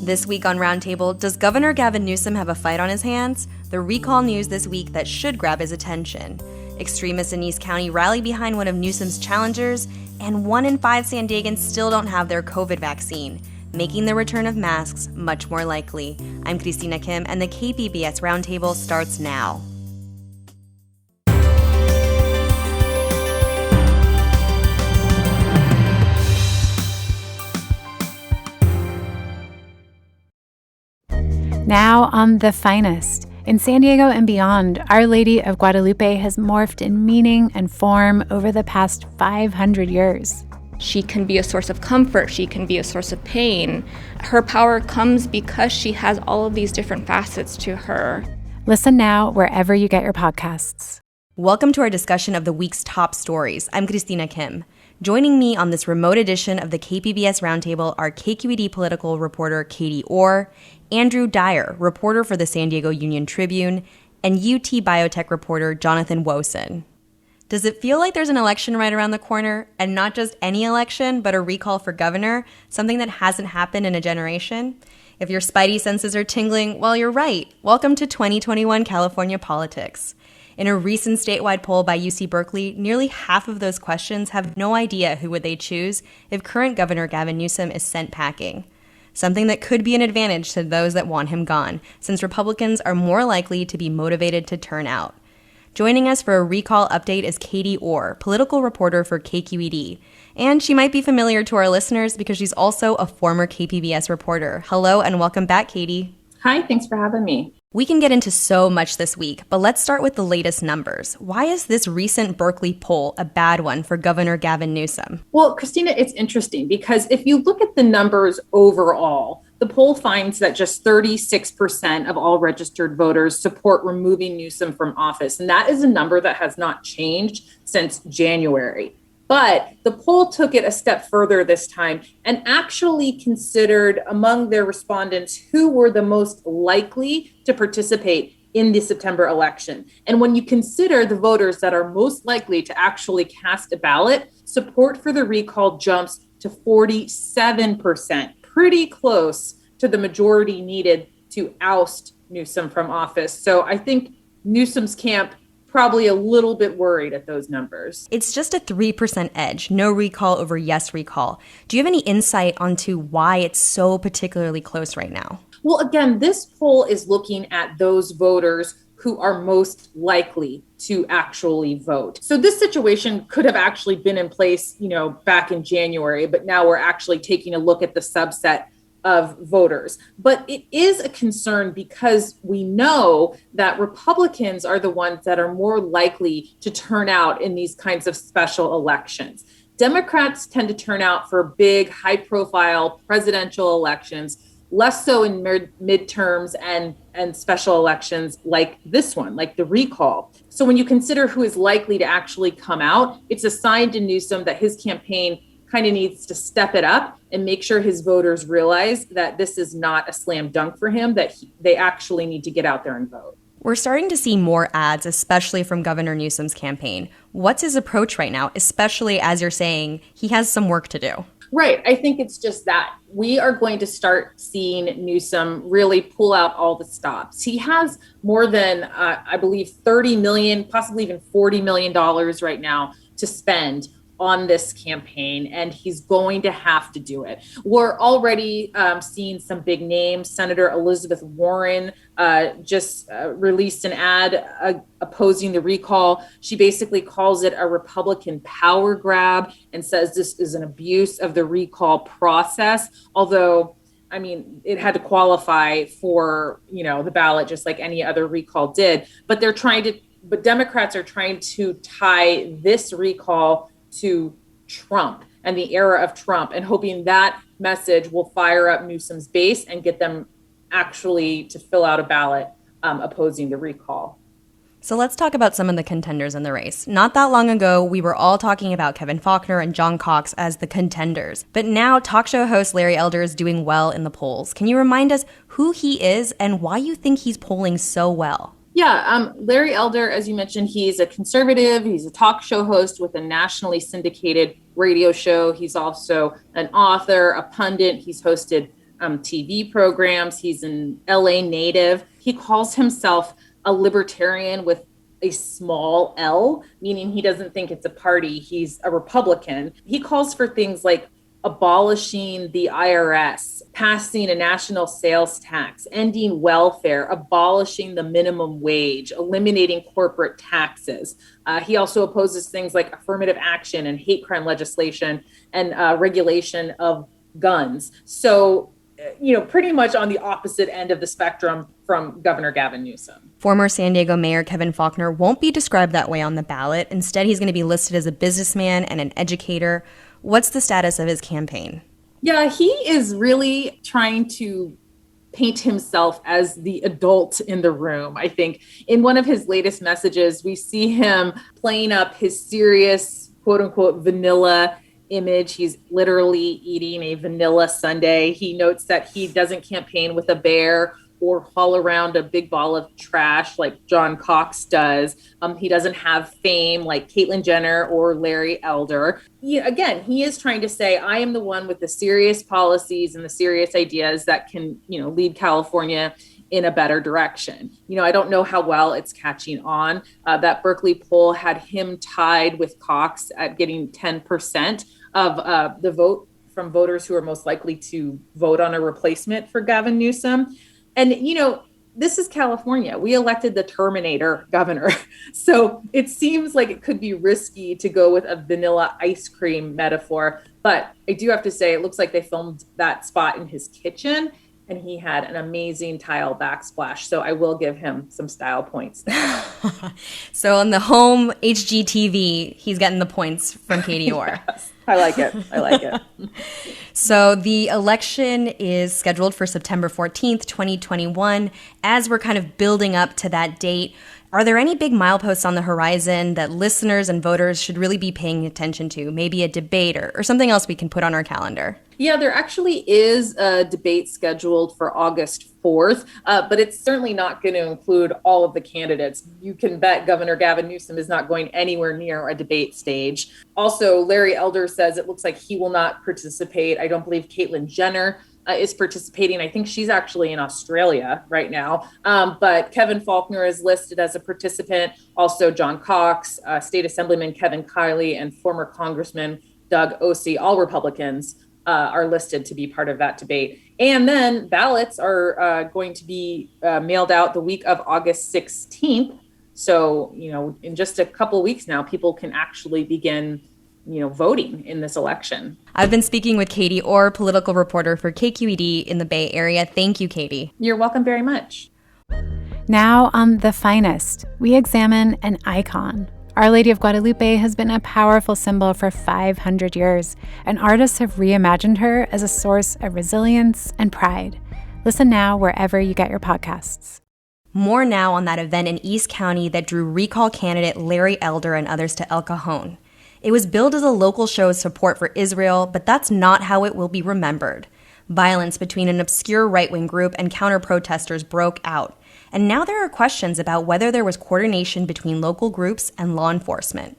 This week on Roundtable, does Governor Gavin Newsom have a fight on his hands? The recall news this week that should grab his attention. Extremists in East County rally behind one of Newsom's challengers, and 1 in 5 San Diegans still don't have their COVID vaccine, making the return of masks much more likely. I'm Christina Kim, and the KPBS Roundtable starts now. Now on The Finest. In San Diego and beyond, Our Lady of Guadalupe has morphed in meaning and form over the past 500 years. She can be a source of comfort. She can be a source of pain. Her power comes because she has all of these different facets to her. Listen now wherever you get your podcasts. Welcome to our discussion of the week's top stories. I'm Christina Kim. Joining me on this remote edition of the KPBS Roundtable are KQED political reporter Katie Orr, Andrew Dyer, reporter for the San Diego Union Tribune, and UT biotech reporter Jonathan Woson. Does it feel like there's an election right around the corner, and not just any election, but a recall for governor, something that hasn't happened in a generation? If your spidey senses are tingling, well, you're right. Welcome to 2021 California politics. In a recent statewide poll by UC Berkeley, nearly half of those questions have no idea who would they choose if current Governor Gavin Newsom is sent packing. Something that could be an advantage to those that want him gone, since Republicans are more likely to be motivated to turn out. Joining us for a recall update is Katie Orr, political reporter for KQED. And she might be familiar to our listeners because she's also a former KPBS reporter. Hello and welcome back, Katie. Hi, thanks for having me. We can get into so much this week, but let's start with the latest numbers. Why is this recent Berkeley poll a bad one for Governor Gavin Newsom? Well, Christina, it's interesting because if you look at the numbers overall, the poll finds that just 36% of all registered voters support removing Newsom from office. And that is a number that has not changed since January. But the poll took it a step further this time and actually considered among their respondents who were the most likely to participate in the September election. And when you consider the voters that are most likely to actually cast a ballot, support for the recall jumps to 47%, pretty close to the majority needed to oust Newsom from office. So I think Newsom's camp probably a little bit worried at those numbers. It's just a 3% edge, no recall over yes recall. Do you have any insight onto why it's so particularly close right now? Well, again, this poll is looking at those voters who are most likely to actually vote. So this situation could have actually been in place, back in January, but now we're actually taking a look at the subset of voters. But it is a concern because we know that Republicans are the ones that are more likely to turn out in these kinds of special elections. Democrats tend to turn out for big, high-profile presidential elections, less so in midterms and special elections like this one, like the recall. So when you consider who is likely to actually come out, it's a sign to Newsom that his campaign kind of needs to step it up and make sure his voters realize that this is not a slam dunk for him, that they actually need to get out there and vote. We're starting to see more ads, especially from Governor Newsom's campaign. What's his approach right now, especially as you're saying he has some work to do? Right. I think it's just that. We are going to start seeing Newsom really pull out all the stops. He has more than, I believe, $30 million, possibly even $40 million right now to spend on this campaign, and he's going to have to do it. We're already seeing some big names. Senator Elizabeth Warren just released an ad opposing the recall. She basically calls it a Republican power grab and says this is an abuse of the recall process. Although, it had to qualify for, the ballot just like any other recall did. But Democrats are trying to tie this recall to Trump and the era of Trump, and hoping that message will fire up Newsom's base and get them actually to fill out a ballot opposing the recall. So let's talk about some of the contenders in the race. Not that long ago, we were all talking about Kevin Faulconer and John Cox as the contenders. But now talk show host Larry Elder is doing well in the polls. Can you remind us who he is and why you think he's polling so well? Yeah, Larry Elder, as you mentioned, he's a conservative. He's a talk show host with a nationally syndicated radio show. He's also an author, a pundit. He's hosted TV programs. He's an LA native. He calls himself a libertarian with a small L, meaning he doesn't think it's a party. He's a Republican. He calls for things like abolishing the IRS, passing a national sales tax, ending welfare, abolishing the minimum wage, eliminating corporate taxes. He also opposes things like affirmative action and hate crime legislation and regulation of guns. So, pretty much on the opposite end of the spectrum from Governor Gavin Newsom. Former San Diego Mayor Kevin Faulconer won't be described that way on the ballot. Instead, he's going to be listed as a businessman and an educator. What's the status of his campaign? Yeah, he is really trying to paint himself as the adult in the room. I think in one of his latest messages, we see him playing up his serious, quote unquote, vanilla image. He's literally eating a vanilla sundae. He notes that he doesn't campaign with a bear or haul around a big ball of trash like John Cox does. He doesn't have fame like Caitlyn Jenner or Larry Elder. He is trying to say, I am the one with the serious policies and the serious ideas that can, lead California in a better direction. I don't know how well it's catching on. That Berkeley poll had him tied with Cox at getting 10% of the vote from voters who are most likely to vote on a replacement for Gavin Newsom. And, this is California. We elected the Terminator governor. So it seems like it could be risky to go with a vanilla ice cream metaphor. But I do have to say, it looks like they filmed that spot in his kitchen and he had an amazing tile backsplash. So I will give him some style points there. So on the home HGTV, he's getting the points from Katie Orr. Yes, I like it. So the election is scheduled for September 14th, 2021. As we're kind of building up to that date, are there any big mileposts on the horizon that listeners and voters should really be paying attention to? Maybe a debate or something else we can put on our calendar? Yeah, there actually is a debate scheduled for August 4th, but it's certainly not going to include all of the candidates. You can bet Governor Gavin Newsom is not going anywhere near a debate stage. Also, Larry Elder says it looks like he will not participate. I don't believe Caitlyn Jenner is participating. I think she's actually in Australia right now. But Kevin Faulconer is listed as a participant. Also, John Cox, State Assemblyman Kevin Kiley, and former Congressman Doug Osee, all Republicans, are listed to be part of that debate. And then ballots are going to be mailed out the week of August 16th. So, in just a couple of weeks now, people can actually begin voting in this election. I've been speaking with Katie Orr, political reporter for KQED in the Bay Area. Thank you, Katie. You're welcome very much. Now on The Finest, we examine an icon. Our Lady of Guadalupe has been a powerful symbol for 500 years, and artists have reimagined her as a source of resilience and pride. Listen now wherever you get your podcasts. More now on that event in East County that drew recall candidate Larry Elder and others to El Cajon. It was billed as a local show of support for Israel, but that's not how it will be remembered. Violence between an obscure right-wing group and counter-protesters broke out, and now there are questions about whether there was coordination between local groups and law enforcement.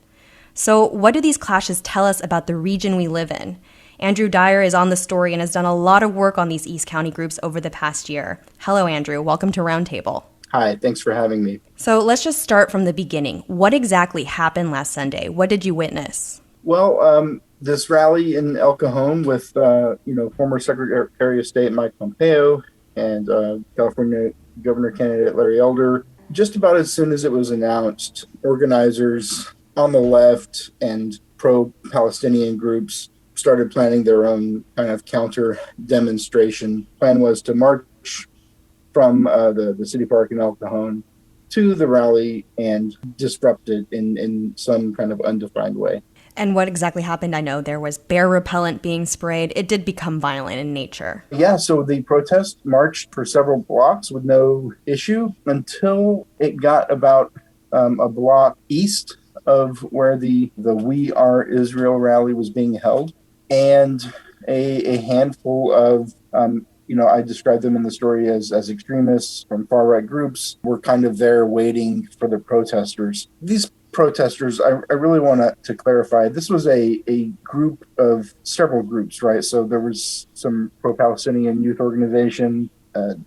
So what do these clashes tell us about the region we live in? Andrew Dyer is on the story and has done a lot of work on these East County groups over the past year. Hello, Andrew. Welcome to Roundtable. Hi, thanks for having me. So let's just start from the beginning. What exactly happened last Sunday? What did you witness? Well, this rally in El Cajon with, former Secretary of State Mike Pompeo and California Governor candidate Larry Elder. Just about as soon as it was announced, organizers on the left and pro-Palestinian groups started planning their own kind of counter demonstration. Plan was to march from the city park in El Cajon to the rally and disrupt it in some kind of undefined way. And what exactly happened? I know there was bear repellent being sprayed. It did become violent in nature. Yeah, so the protest marched for several blocks with no issue until it got about a block east of where the We Are Israel rally was being held. And a handful of, I described them in the story as extremists from far-right groups were kind of there waiting for the protesters. These protesters, I really want to clarify, this was a group of several groups, right? So there was some pro-Palestinian youth organization,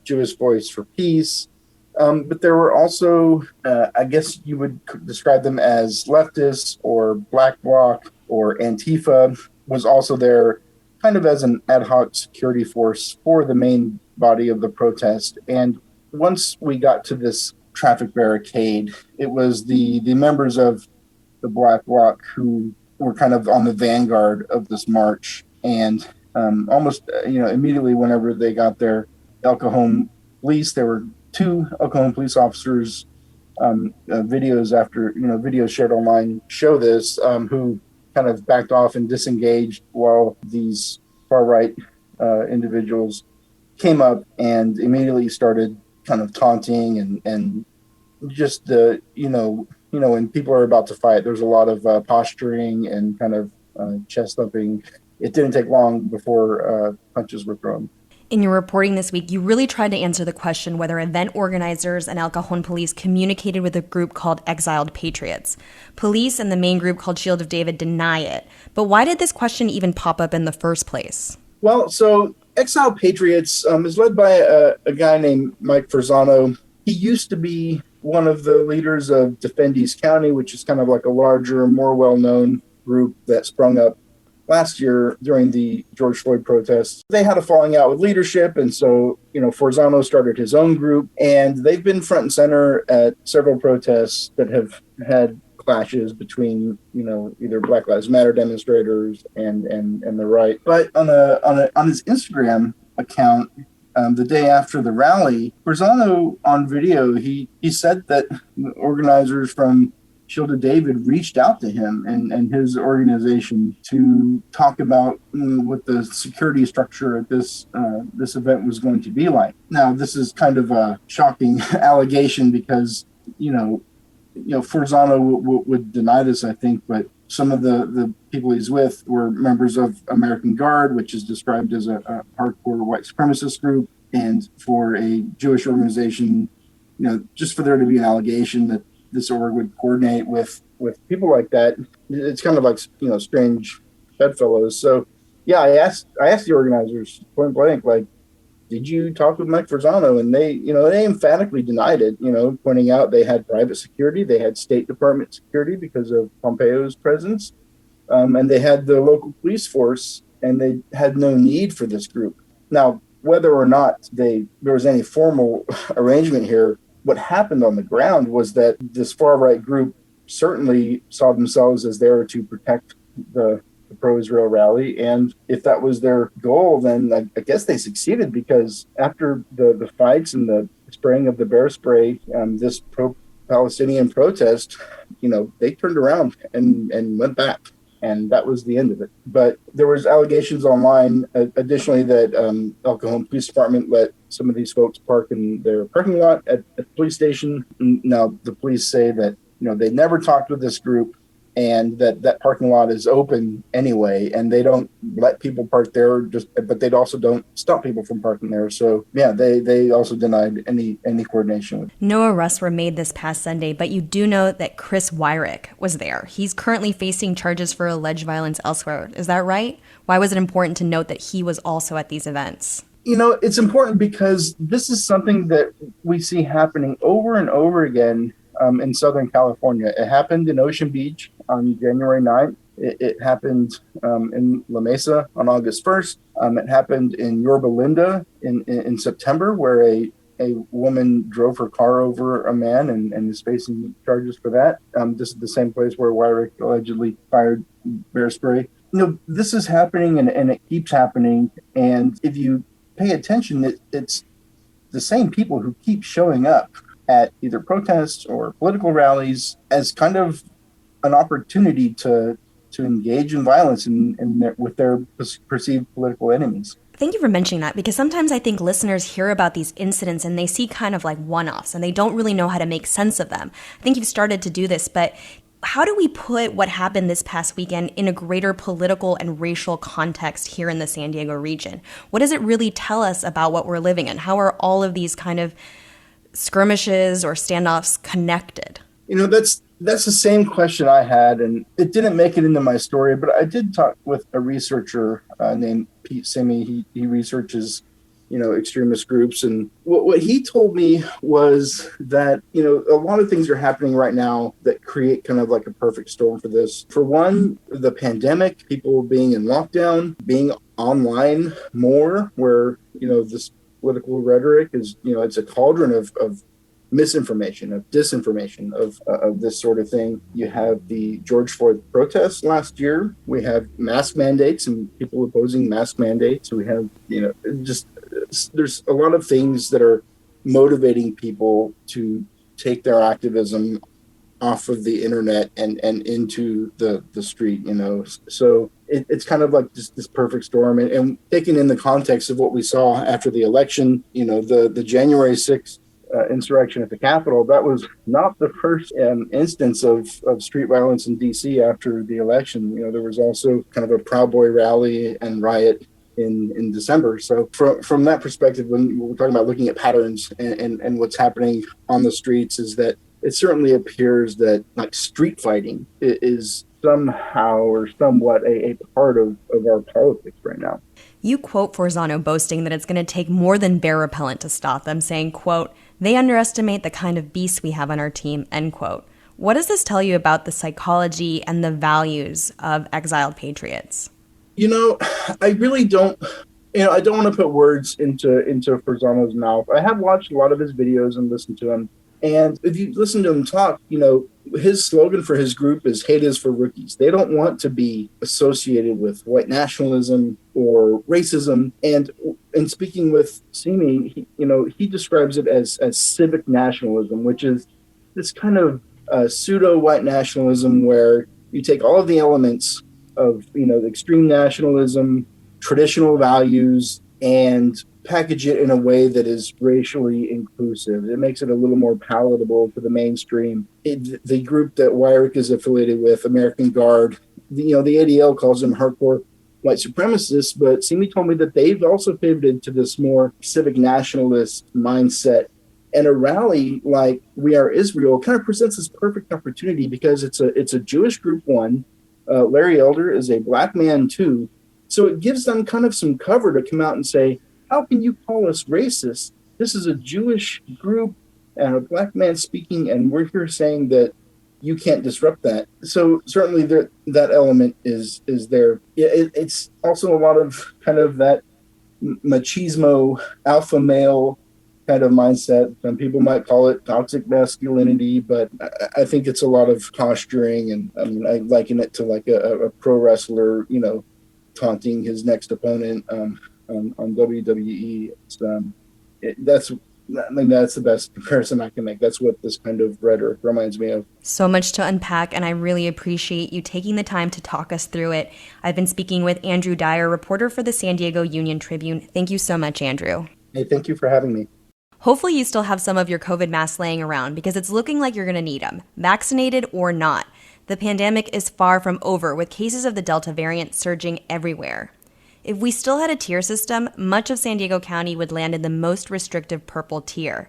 Jewish Voice for Peace, but there were also, I guess you would describe them as leftists or Black Bloc or Antifa was also there kind of as an ad hoc security force for the main body of the protest. And once we got to this traffic barricade, it was the members of the Black Bloc who were kind of on the vanguard of this march. And almost, immediately whenever they got there, El Cajon police, there were two El Cajon police officers, videos shared online show this, who kind of backed off and disengaged while these far-right individuals came up and immediately started kind of taunting and just when people are about to fight, there's a lot of posturing and kind of chest thumping. It didn't take long before punches were thrown. In your reporting this week, you really tried to answer the question whether event organizers and El Cajon police communicated with a group called Exiled Patriots. Police and the main group called Shield of David deny it. But why did this question even pop up in the first place? Well, so Exiled Patriots is led by a guy named Mike Farzano. He used to be one of the leaders of Defend East County, which is kind of like a larger, more well-known group that sprung up last year during the George Floyd protests. They had a falling out with leadership, and so, Farzano started his own group, and they've been front and center at several protests that have had clashes between, either Black Lives Matter demonstrators and the right. But on his Instagram account, the day after the rally, Farzano on video, he said that organizers from Shield of David reached out to him and his organization to talk about what the security structure at this event was going to be like. Now, this is kind of a shocking allegation because, Farzano would deny this, I think, but some of the people he's with were members of American Guard, which is described as a hardcore white supremacist group, and for a Jewish organization, just for there to be an allegation that this org would coordinate with people like that, it's kind of like, strange bedfellows. So, yeah, I asked the organizers point blank, like, did you talk with Mike Farzano? And they emphatically denied it, pointing out they had private security, they had State Department security because of Pompeo's presence, and they had the local police force, and they had no need for this group. Now, whether or not there was any formal arrangement here, what happened on the ground was that this far-right group certainly saw themselves as there to protect the pro-Israel rally. And if that was their goal, then I guess they succeeded, because after the fights and the spraying of the bear spray, this pro-Palestinian protest, they turned around and went back. And that was the end of it. But there was allegations online, additionally, that El Cajon Police Department let some of these folks park in their parking lot at the police station. Now, the police say that, they never talked with this group, and that parking lot is open anyway, and they don't let people park there, but they also don't stop people from parking there. So, yeah, they also denied any coordination. No arrests were made this past Sunday, but you do know that Chris Wyrick was there. He's currently facing charges for alleged violence elsewhere. Is that right? Why was it important to note that he was also at these events? It's important because this is something that we see happening over and over again in Southern California. It happened in Ocean Beach on January 9th. It happened in La Mesa on August 1st. It happened in Yorba Linda in September, where a woman drove her car over a man and is facing charges for that. This is the same place where Wyrick allegedly fired bear spray. This is happening and it keeps happening. And if you pay attention, it's the same people who keep showing up at either protests or political rallies as kind of an opportunity to engage in violence with their perceived political enemies. Thank you for mentioning that, because sometimes I think listeners hear about these incidents and they see kind of like one-offs and they don't really know how to make sense of them. I think you've started to do this, but how do we put what happened this past weekend in a greater political and racial context here in the San Diego region? What does it really tell us about what we're living in? How are all of these kind of skirmishes or standoffs connected? That's the same question I had, and it didn't make it into my story. But I did talk with a researcher named Pete Simi. He researches, extremist groups, and what he told me was that a lot of things are happening right now that create kind of like a perfect storm for this. For one, the pandemic, people being in lockdown, being online more, where this political rhetoric is it's a cauldron of misinformation, of disinformation, of this sort of thing. You have the George Floyd protests last year. We have mask mandates and people opposing mask mandates. We have, just there's a lot of things that are motivating people to take their activism off of the internet and into the street, So it's kind of like this perfect storm. And taking in the context of what we saw after the election, the January 6th insurrection at the Capitol, that was not the first instance of street violence in D.C. after the election. There was also kind of a Proud Boy rally and riot in December. So from that perspective, when we're talking about looking at patterns and what's happening on the streets, is that it certainly appears that like street fighting is somehow or somewhat a part of our politics right now. You quote Forzano boasting that it's going to take more than bear repellent to stop them, saying, quote, "They underestimate the kind of beasts we have on our team," end quote. What does this tell you about the psychology and the values of exiled patriots? I really don't, I don't want to put words into Forzano's mouth. I have watched a lot of his videos and listened to him. And if you listen to him talk, his slogan for his group is "Hate is for rookies." They don't want to be associated with white nationalism or racism. And in speaking with Simi, he describes it as civic nationalism, which is this kind of pseudo white nationalism where you take all of the elements of, extreme nationalism, traditional values, and package it in a way that is racially inclusive. It makes it a little more palatable to the mainstream. The group that Wyrick is affiliated with, American Guard, the ADL calls them hardcore white supremacists, but Simi told me that they've also pivoted to this more civic nationalist mindset. And a rally like We Are Israel kind of presents this perfect opportunity because it's a Jewish group, one. Larry Elder is a black man, too. So it gives them kind of some cover to come out and say, how can you call us racist? This is a Jewish group and a black man speaking, and we're here saying that you can't disrupt that. So certainly that element is there. It's also a lot of kind of that machismo, alpha male kind of mindset. Some people might call it toxic masculinity, but I think it's a lot of posturing. And I liken it to like a pro wrestler, taunting his next opponent on WWE. That's the best comparison I can make. That's what this kind of rhetoric reminds me of. So much to unpack, and I really appreciate you taking the time to talk us through it. I've been speaking with Andrew Dyer, reporter for the San Diego Union Tribune. Thank you so much, Andrew. Hey, thank you for having me. Hopefully you still have some of your COVID masks laying around because it's looking like you're going to need them, vaccinated or not. The pandemic is far from over, with cases of the Delta variant surging everywhere. If we still had a tier system, much of San Diego County would land in the most restrictive purple tier.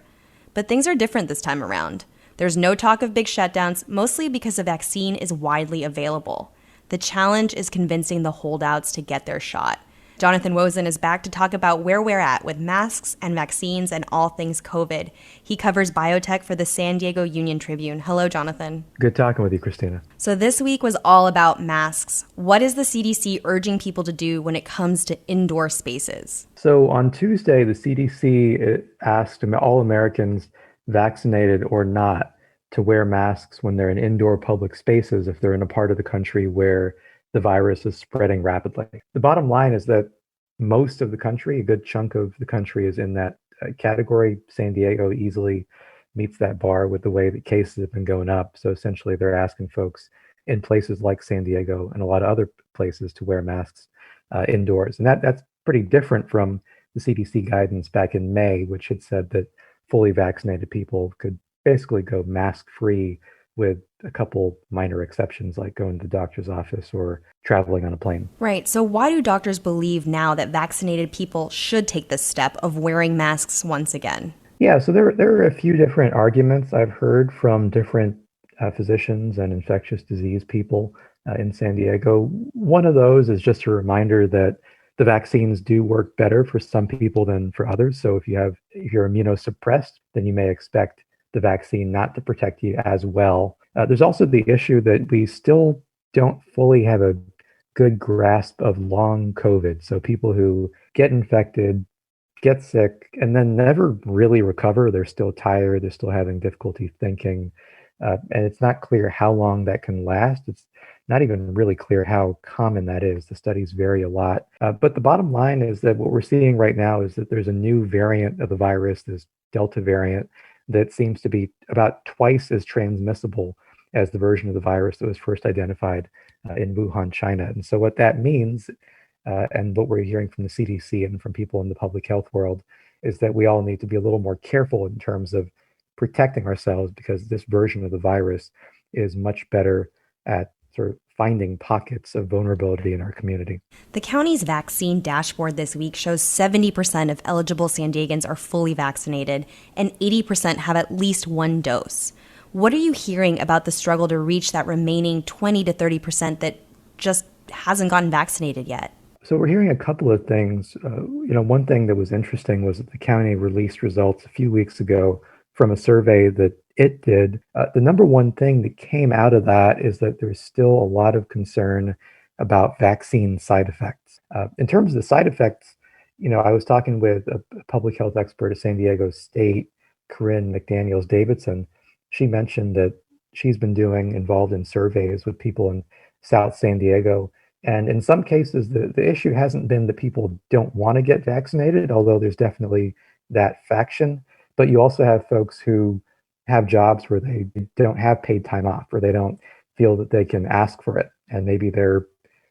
But things are different this time around. There's no talk of big shutdowns, mostly because a vaccine is widely available. The challenge is convincing the holdouts to get their shot. Jonathan Wozen is back to talk about where we're at with masks and vaccines and all things COVID. He covers biotech for the San Diego Union Tribune. Hello, Jonathan. Good talking with you, Christina. So this week was all about masks. What is the CDC urging people to do when it comes to indoor spaces? So on Tuesday, the CDC asked all Americans, vaccinated or not, to wear masks when they're in indoor public spaces if they're in a part of the country where the virus is spreading rapidly. The bottom line is that most of the country, a good chunk of the country, is in that category. San Diego easily meets that bar with the way that cases have been going up. So essentially, they're asking folks in places like San Diego and a lot of other places to wear masks indoors. And that's pretty different from the CDC guidance back in May, which had said that fully vaccinated people could basically go mask-free with a couple minor exceptions like going to the doctor's office or traveling on a plane. Right. So why do doctors believe now that vaccinated people should take this step of wearing masks once again? Yeah, so there are a few different arguments I've heard from different physicians and infectious disease people in San Diego. One of those is just a reminder that the vaccines do work better for some people than for others. So if you're immunosuppressed, then you may expect the vaccine not to protect you as well. There's also the issue that we still don't fully have a good grasp of long COVID. So people who get infected, get sick, and then never really recover. They're still tired. They're still having difficulty thinking. And it's not clear how long that can last. It's not even really clear how common that is. The studies vary a lot. But the bottom line is that what we're seeing right now is that there's a new variant of the virus, this Delta variant, that seems to be about twice as transmissible as the version of the virus that was first identified in Wuhan, China. And so what that means, and what we're hearing from the CDC and from people in the public health world, is that we all need to be a little more careful in terms of protecting ourselves, because this version of the virus is much better at sort of finding pockets of vulnerability in our community. The county's vaccine dashboard this week shows 70% of eligible San Diegans are fully vaccinated and 80% have at least one dose. What are you hearing about the struggle to reach that remaining 20 to 30% that just hasn't gotten vaccinated yet? So we're hearing a couple of things. One thing that was interesting was that the county released results a few weeks ago from a survey that it did. The number one thing that came out of that is that there's still a lot of concern about vaccine side effects. In terms of the side effects, I was talking with a public health expert at San Diego State, Corinne McDaniels-Davidson. She mentioned that she's been involved in surveys with people in South San Diego. And in some cases, the issue hasn't been that people don't want to get vaccinated, although there's definitely that faction. But you also have folks who have jobs where they don't have paid time off, or they don't feel that they can ask for it. And maybe they're,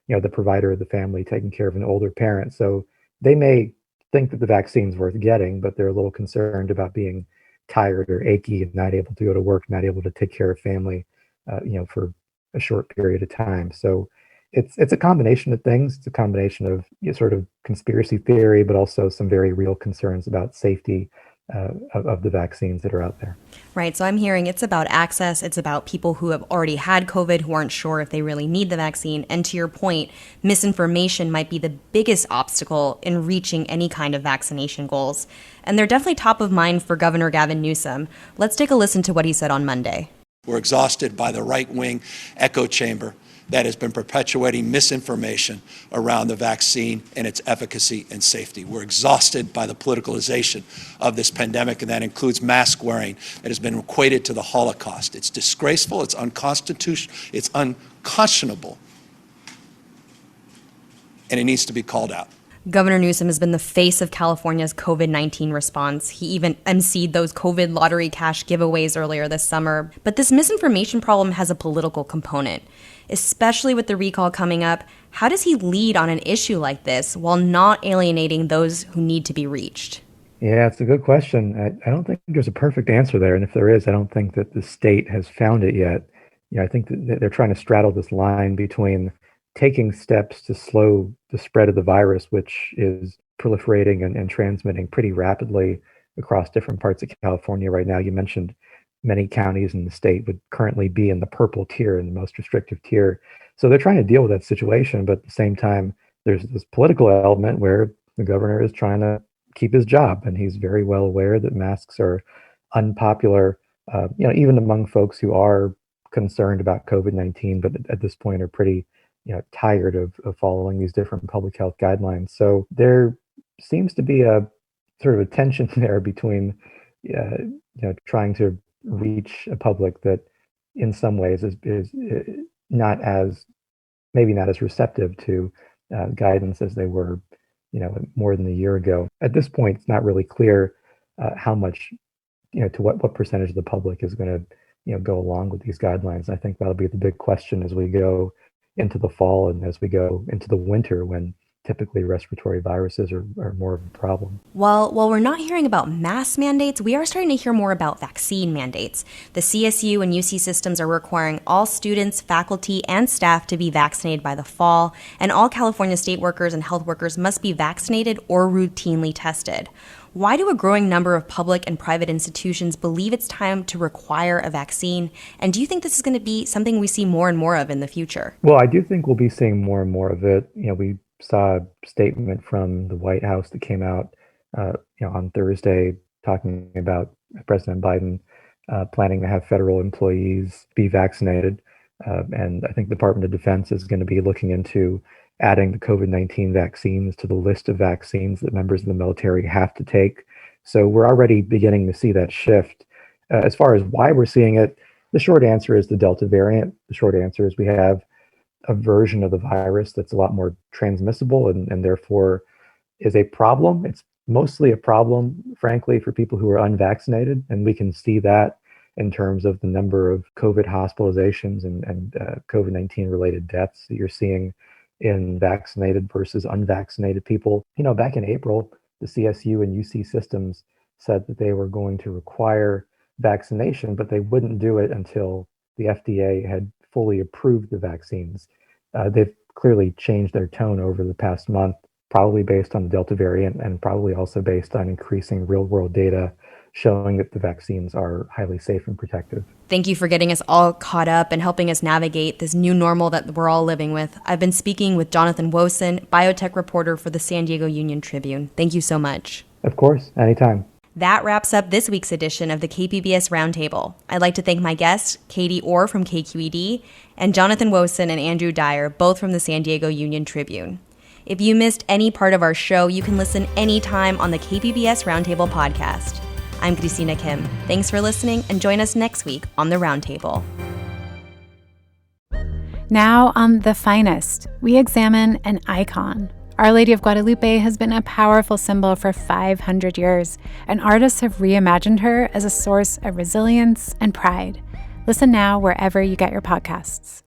the provider of the family taking care of an older parent. So they may think that the vaccine's worth getting, but they're a little concerned about being tired or achy and not able to go to work, not able to take care of family, for a short period of time. So it's a combination of things. It's a combination of sort of conspiracy theory, but also some very real concerns about safety of the vaccines that are out there. Right. So I'm hearing it's about access. It's about people who have already had COVID who aren't sure if they really need the vaccine. And to your point, misinformation might be the biggest obstacle in reaching any kind of vaccination goals. And they're definitely top of mind for Governor Gavin Newsom. Let's take a listen to what he said on Monday. We're exhausted by the right-wing echo chamber that has been perpetuating misinformation around the vaccine and its efficacy and safety. We're exhausted by the politicalization of this pandemic, and that includes mask wearing that has been equated to the Holocaust. It's disgraceful, it's unconstitutional, it's unconscionable, and it needs to be called out. Governor Newsom has been the face of California's COVID-19 response. He even emceed those COVID lottery cash giveaways earlier this summer. But this misinformation problem has a political component, especially with the recall coming up. How does he lead on an issue like this while not alienating those who need to be reached? Yeah, it's a good question. I don't think there's a perfect answer there. And if there is, I don't think that the state has found it yet. I think that they're trying to straddle this line between taking steps to slow the spread of the virus, which is proliferating and transmitting pretty rapidly across different parts of California right now. You mentioned many counties in the state would currently be in the purple tier, in the most restrictive tier. So they're trying to deal with that situation. But at the same time, there's this political element where the governor is trying to keep his job. And he's very well aware that masks are unpopular, even among folks who are concerned about COVID-19, but at this point are pretty tired of following these different public health guidelines. So there seems to be a sort of a tension there between, trying to reach a public that in some ways is not as, maybe not as receptive to guidance as they were, more than a year ago. At this point, it's not really clear how much, to what percentage of the public is going to, go along with these guidelines. I think that'll be the big question as we go into the fall and as we go into the winter, when typically respiratory viruses are more of a problem. While we're not hearing about mask mandates, we are starting to hear more about vaccine mandates. The CSU and UC systems are requiring all students, faculty, and staff to be vaccinated by the fall, and all California state workers and health workers must be vaccinated or routinely tested. Why do a growing number of public and private institutions believe it's time to require a vaccine? And do you think this is going to be something we see more and more of in the future? Well, I do think we'll be seeing more and more of it. We saw a statement from the White House that came out, on Thursday, talking about President Biden planning to have federal employees be vaccinated. And I think the Department of Defense is going to be looking into adding the COVID-19 vaccines to the list of vaccines that members of the military have to take. So we're already beginning to see that shift. As far as why we're seeing it, the short answer is the Delta variant. The short answer is we have a version of the virus that's a lot more transmissible and therefore is a problem. It's mostly a problem, frankly, for people who are unvaccinated. And we can see that in terms of the number of COVID hospitalizations and COVID-19 related deaths that you're seeing in vaccinated versus unvaccinated people. Back in April, the CSU and UC systems said that they were going to require vaccination, but they wouldn't do it until the FDA had fully approved the vaccines. They've clearly changed their tone over the past month, probably based on the Delta variant and probably also based on increasing real-world data showing that the vaccines are highly safe and protective. Thank you for getting us all caught up and helping us navigate this new normal that we're all living with. I've been speaking with Jonathan Wosen, biotech reporter for the San Diego Union-Tribune. Thank you so much. Of course, anytime. That wraps up this week's edition of the KPBS Roundtable. I'd like to thank my guests, Katie Orr from KQED, and Jonathan Wosen and Andrew Dyer, both from the San Diego Union-Tribune. If you missed any part of our show, you can listen anytime on the KPBS Roundtable podcast. I'm Christina Kim. Thanks for listening, and join us next week on the Roundtable. Now on The Finest, we examine an icon. Our Lady of Guadalupe has been a powerful symbol for 500 years, and artists have reimagined her as a source of resilience and pride. Listen now wherever you get your podcasts.